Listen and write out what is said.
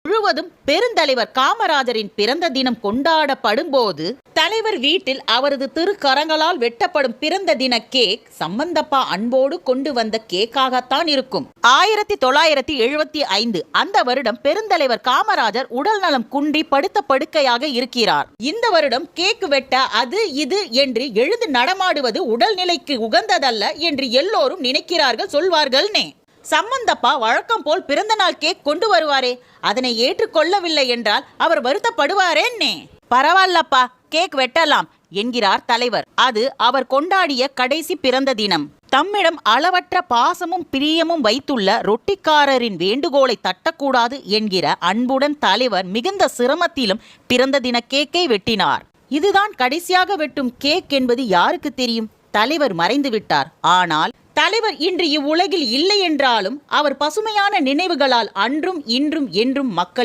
முழுவதும் பெருந்தலைவர் காமராஜரின் பிறந்த தினம் கொண்டாடப்படும் போது தலைவர் வீட்டில் அவரது திருக்கரங்களால் வெட்டப்படும் பிறந்த தின கேக் சம்பந்தப்பா அன்போடு கொண்டு வந்த கேக்காகத்தான் இருக்கும். 1975 அந்த வருடம் பெருந்தலைவர் காமராஜர் உடல் நலம் குன்றி படுத்த படுக்கையாக இருக்கிறார். இந்த வருடம் கேக் வெட்ட அது இது என்று எழுந்து நடமாடுவது உடல்நிலைக்கு உகந்ததல்ல என்று எல்லோரும் நினைக்கிறார்கள் சொல்வார்கள்னே. சம்பந்தப்பா வழக்கம் போல் பிறந்த நாள் கேக் கொண்டு வருவாரே, அதனை ஏற்றுக்கொள்ளவில்லை என்றால் அவர் வருத்தப்படுவாரேன்னே. பரவாயில்லப்பா, கேக் வெட்டலாம் என்கிறார் தலைவர். அது அவர் கொண்டாடிய கடைசி பிறந்த தினம். தம்மிடம் அளவற்ற பாசமும் பிரியமும் வைத்துள்ள ரொட்டிக்காரரின் வேண்டுகோளை தட்டக்கூடாது என்கிற அன்புடன் தலைவர் மிகுந்த சிரமத்திலும் பிறந்த தின கேக்கை வெட்டினார். இதுதான் கடைசியாக வெட்டும் கேக் என்பது யாருக்கு தெரியும்? தலைவர் மறைந்து விட்டார். ஆனால் தலைவர் இன்று இவ்வுலகில் இல்லை என்றாலும் அவர் பசுமையான நினைவுகளால் அன்றும் இன்றும் என்றும் மக்கள்